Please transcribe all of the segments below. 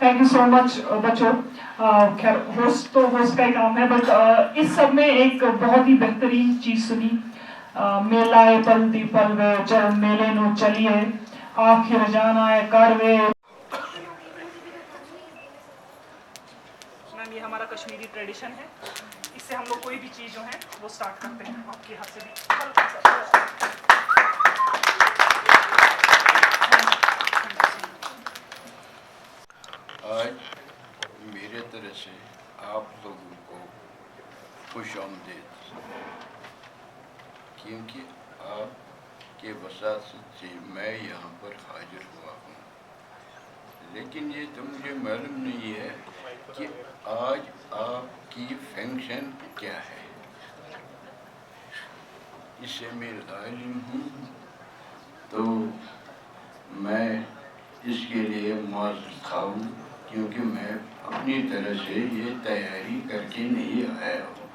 Thank you so much बच्चों। खैर host तो होस्ट का ही काम है, बट इस सब में एक बहुत ही बेहतरीन चीज सुनी। मेलाए पल दी पल वे चल मेले नु चलिए आखिर जाना है कर वे। मैम ये हमारा कश्मीरी ट्रेडिशन है, इससे हम लोग कोई भी चीज जो है वो स्टार्ट करते हैं। आपके हाथ से भी आज मेरे तरफ से आप लोगों को खुश आमदीद, क्योंकि आपके वसात से मैं यहाँ पर हाजिर हुआ हूँ। लेकिन ये तो मुझे मालूम नहीं है कि आज आपकी फंक्शन क्या है। इससे मैं लालिम हूँ, तो मैं इसके लिए माज़रत खाऊँ, क्योंकि मैं अपनी तरह से ये तैयारी करके नहीं आया हूँ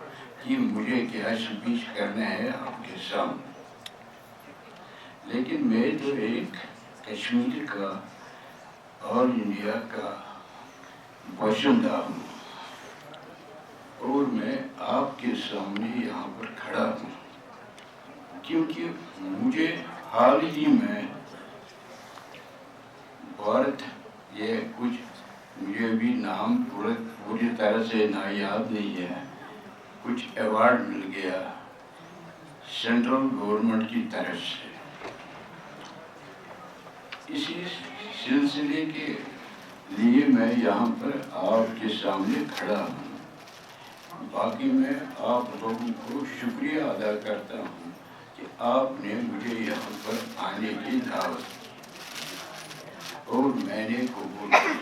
कि मुझे क्या स्पीच करना है आपके सामने। लेकिन मैं तो एक कश्मीर का और इंडिया का बाशिंदा हूँ, और मैं आपके सामने यहाँ पर खड़ा हूँ क्योंकि मुझे हाल ही में भारत, ये कुछ मुझे भी नाम पूरी तरह से ना याद नहीं है, कुछ अवार्ड मिल गया सेंट्रल गवर्नमेंट की तरफ से। इसी सिलसिले के लिए मैं यहाँ पर आपके सामने खड़ा हूँ। बाकी मैं आप लोगों को शुक्रिया अदा करता हूँ कि आपने मुझे यहाँ पर आने की दावत दी और मैंने कबूल किया।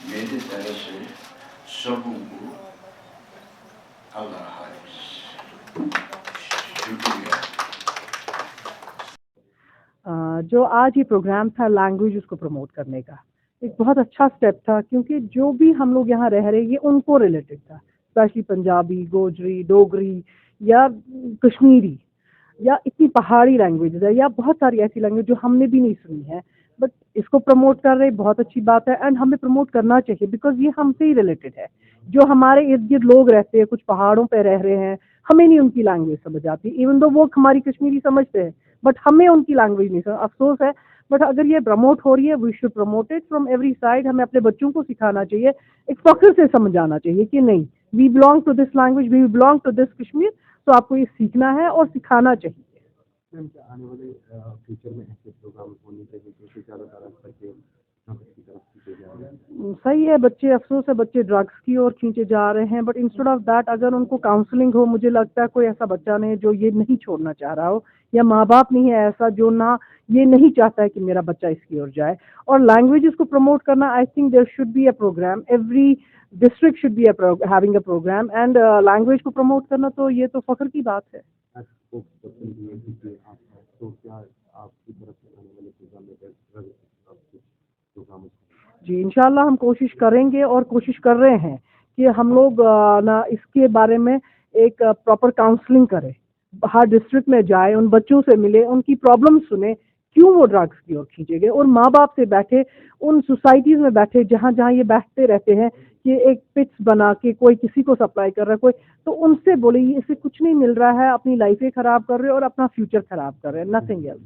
मेरी तरफ से सबों को अल्लाह हाफ़िज़, शुक्रिया। जो आज ये प्रोग्राम था लैंग्वेज को प्रमोट करने का, एक बहुत अच्छा स्टेप था, क्योंकि जो भी हम लोग यहाँ रह रहे हैं ये उनको रिलेटेड था, स्पेशली पंजाबी, गोजरी, डोगरी या कश्मीरी या इतनी पहाड़ी लैंग्वेजेस है या बहुत सारी ऐसी लैंग्वेज जो हमने भी नहीं सुनी है, बट इसको प्रमोट कर रहे बहुत अच्छी बात है। एंड हमें प्रमोट करना चाहिए बिकॉज ये हमसे ही रिलेटेड है। जो हमारे इर्द गिर्द लोग रहते हैं, कुछ पहाड़ों पे रह रहे हैं, हमें नहीं उनकी लैंग्वेज समझ आती, इवन दो वो हमारी कश्मीरी समझते हैं, बट हमें उनकी लैंग्वेज नहीं समझ। अफसोस है, बट अगर ये प्रमोट हो रही है, we should promote it from every side. हमें अपने बच्चों को सिखाना चाहिए, एक फख्र से समझाना चाहिए कि नहीं, we belong to this language, we belong to this Kashmir. तो आपको ये सीखना है और सिखाना चाहिए। आने वाले फ्यूचर में ऐसे प्रोग्राम होने चाहिए क्योंकि ज़्यादातर करके की तरफ खींचे जा रहे हैं। सही है, बच्चे, अफसोस है, बच्चे ड्रग्स की ओर खींचे जा रहे हैं, बट इंस्टेड ऑफ दैट अगर उनको काउंसलिंग हो, मुझे लगता है कोई ऐसा बच्चा नहीं जो ये नहीं छोड़ना चाह रहा हो, या माँ बाप नहीं है ऐसा जो ना ये नहीं चाहता है कि मेरा बच्चा इसकी ओर जाए। और लैंग्वेजेस को प्रमोट करना, I think there should be a programme, every district should be having a programme, and language को प्रमोट करना तो ये तो फख्र की बात है। आपको पसंद है कि आप तो क्या आपकी तरफ से आने वाले प्रोग्राम में प्रोग्राम? जी इंशाल्लाह हम कोशिश करेंगे और कोशिश कर रहे हैं कि हम लोग ना इसके बारे में एक प्रॉपर काउंसलिंग करें, हर डिस्ट्रिक्ट में जाए, उन बच्चों से मिले, उनकी प्रॉब्लम सुने, क्यों वो ड्रग्स की ओर खींचे गए, और माँ बाप से बैठे, उन सोसाइटीज़ में बैठे जहाँ जहाँ ये बैठते रहते हैं कि एक पिट्स बना के कोई किसी को सप्लाई कर रहा है, कोई तो उनसे बोले ये इससे कुछ नहीं मिल रहा है, अपनी लाइफें ख़राब कर रहे हैं और अपना फ्यूचर ख़राब कर रहे हैं, नथिंग एल्स।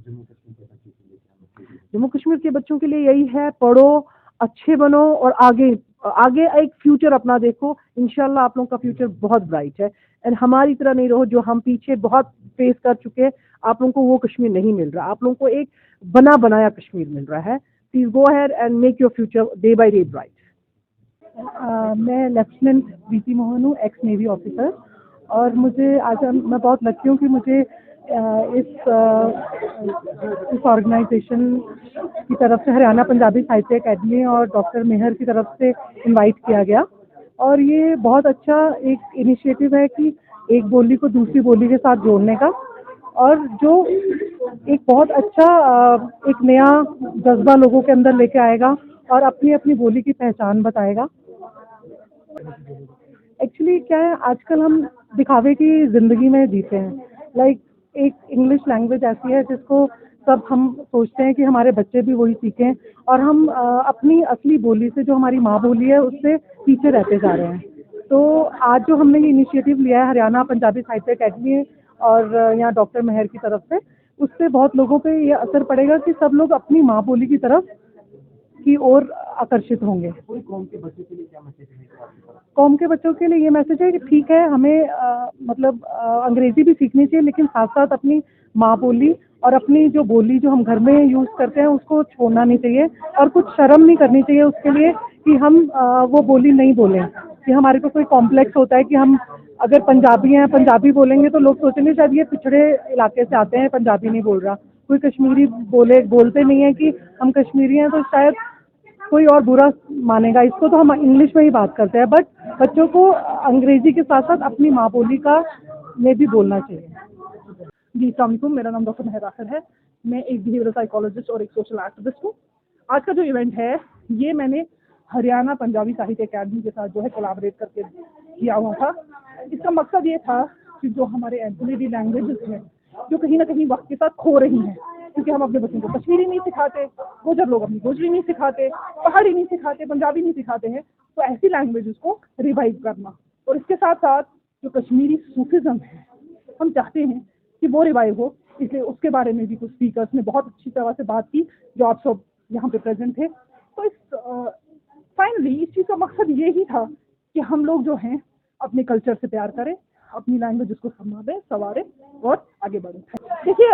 जम्मू कश्मीर के बच्चों के लिए यही है, पढ़ो, अच्छे बनो और आगे आगे एक फ्यूचर अपना देखो। इंशाल्लाह आप लोगों का फ्यूचर बहुत ब्राइट है, एंड हमारी तरह नहीं रहो जो हम पीछे बहुत फेस कर चुके हैं। आप लोगों को वो कश्मीर नहीं मिल रहा, आप लोगों को एक बना बनाया कश्मीर मिल रहा है। Please go ahead and make your future day by day bright. मैं लेफ्टिनेंट बीती मोहन हूँ, एक्स नेवी ऑफिसर, और मुझे आज मैं बहुत लकी हूँ कि मुझे इस ऑर्गेनाइजेशन की तरफ से, हरियाणा पंजाबी साहित्य अकेडमी और डॉक्टर मेहर की तरफ से इनवाइट किया गया। और ये बहुत अच्छा एक इनिशिएटिव है कि एक बोली को दूसरी बोली के साथ जोड़ने का, और जो एक बहुत अच्छा एक नया जज्बा लोगों के अंदर लेके आएगा और अपनी अपनी बोली की पहचान बताएगा। एक्चुअली क्या है, आजकल हम दिखावे की ज़िंदगी में जीते हैं। लाइक एक इंग्लिश लैंग्वेज ऐसी है जिसको सब हम सोचते हैं कि हमारे बच्चे भी वही सीखें, और हम अपनी असली बोली से, जो हमारी माँ बोली है, उससे पीछे रहते जा रहे हैं. तो आज जो हमने ये इनिशिएटिव लिया है हरियाणा पंजाबी साहित्य अकेडमी और यहाँ डॉक्टर मेहर की तरफ से, उससे बहुत लोगों पे ये असर पड़ेगा कि सब लोग अपनी माँ बोली की तरफ की ओर आकर्षित होंगे. पूरी कौम के बच्चों के लिए क्या मैसेज है आपकी तरफ? कौम के बच्चों के लिए ये मैसेज है कि ठीक है, हमें अंग्रेजी भी सीखनी चाहिए, लेकिन साथ साथ अपनी माँ बोली और अपनी जो बोली जो हम घर में यूज़ करते हैं उसको छोड़ना नहीं चाहिए, और कुछ शर्म नहीं करनी चाहिए उसके लिए कि हम वो बोली नहीं बोलें. कि हमारे को कोई कॉम्प्लेक्स होता है कि हम अगर पंजाबी हैं, पंजाबी बोलेंगे तो लोग सोचेंगे शायद ये पिछड़े इलाके से आते हैं, पंजाबी नहीं बोल रहा. कोई कश्मीरी बोलते नहीं है कि हम कश्मीरी हैं, तो शायद कोई और बुरा मानेगा इसको, तो हम इंग्लिश में ही बात करते हैं. बट बच्चों को अंग्रेजी के साथ साथ अपनी माँ बोली का में भी बोलना चाहिए. जी अस्सलाम वालेकुम, मेरा नाम डॉक्टर मेहर आखिर है. मैं एक बिहेवियरल साइकोलॉजिस्ट और एक सोशल एक्टिविस्ट हूँ. आज का जो इवेंट है ये मैंने हरियाणा पंजाबी साहित्य अकेडमी के साथ जो है कोलैबोरेट करके किया हुआ था. इसका मकसद ये था कि जो हमारे एंसिलरी लैंग्वेजेस हैं जो कहीं ना कहीं वक्त के साथ खो रही हैं, क्योंकि हम अपने बच्चों को कश्मीरी नहीं सिखाते, गुजर लोग अपनी गोजरी नहीं सिखाते, पहाड़ी नहीं सिखाते, पंजाबी नहीं सिखाते हैं, तो ऐसी लैंग्वेजेस को रिवाइव करना. और इसके साथ साथ जो कश्मीरी सूफिज्म है हम चाहते हैं कि वो रिवाइव हो, इसलिए उसके बारे में भी कुछ स्पीकर्स ने बहुत अच्छी तरह से बात की जो आप सब यहाँ पे प्रेजेंट थे. तो फाइनली इस चीज़ का मकसद ये ही था कि हम लोग जो हैं अपने कल्चर से प्यार करें, अपनी लैंग्वेज उसको संवारें और आगे बढ़ें. देखिए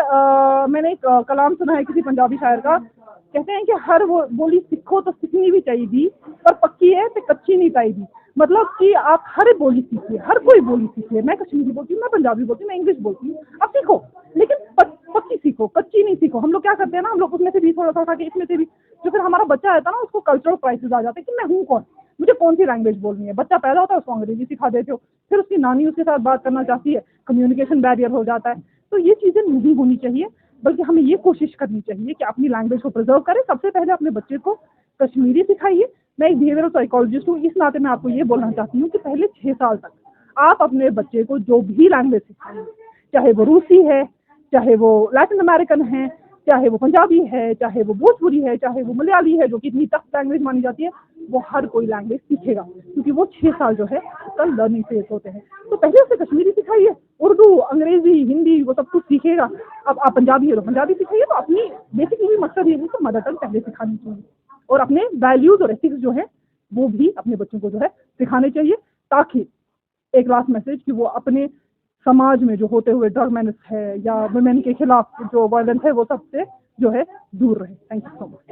मैंने एक कलाम सुना है किसी पंजाबी शायर का, कहते हैं कि हर वो बोली सीखो तो सीखनी भी चाहिए, पर पक्की है तो कच्ची नहीं चाहिए. मतलब कि आप हर बोली सीखिए, हर कोई बोली सीखिए. मैं कश्मीरी बोलती हूँ, मैं पंजाबी बोलती हूँ, मैं इंग्लिश बोलती हूँ, आप सीखो, लेकिन पक्की सीखो, कच्ची नहीं सीखो. हम लोग क्या करते हैं ना, हम लोग उसमें से भी थोड़ा सा उठा के इसमें से भी, जो फिर हमारा बच्चा आता है ना उसको कल्चरल क्राइसिस आ जाता है कि मैं हूँ कौन, मुझे कौन सी लैंग्वेज बोलनी है. बच्चा पैदा होता है उसको अंग्रेजी सिखा देते हो, फिर उसकी नानी उसके साथ बात करना चाहती है, कम्युनिकेशन बैरियर हो जाता है. तो ये चीज़ें नहीं होनी चाहिए, बल्कि हमें ये कोशिश करनी चाहिए कि अपनी लैंग्वेज को प्रिजर्व करें. सबसे पहले अपने बच्चे को कश्मीरी सिखाइए. मैं एक बिहेवियरल साइकोलॉजिस्ट हूँ, इस नाते मैं आपको ये बोलना चाहती हूँ कि पहले 6 साल तक आप अपने बच्चे को जो भी लैंग्वेज सिखाएं, चाहे वो रूसी है, चाहे वो लैटिन अमेरिकन है, चाहे वो पंजाबी है, चाहे वो भोजपुरी है, चाहे वो मलयाली है जो कि इतनी टफ लैंग्वेज मानी जाती है, वो हर कोई लैंग्वेज सीखेगा, क्योंकि वो 6 साल जो है उसका लर्निंग फेज होते हैं. तो पहले उसे कश्मीरी सिखाइए, उर्दू, अंग्रेजी, हिंदी, वो सब कुछ सीखेगा. अब आप पंजाबी है तो पंजाबी सिखाइए. तो अपनी बेसिकली मकसद ये है कि मदर टंग पहले सिखानी चाहिए, और अपने वैल्यूज और एथिक्स जो है वो भी अपने बच्चों को जो है सिखाने चाहिए, ताकि एक लास्ट मैसेज कि वो अपने समाज में जो होते हुए ड्रग मेनेस है या वुमेन के खिलाफ जो वायलेंस है वो सबसे जो है दूर रहे. Thank you so much.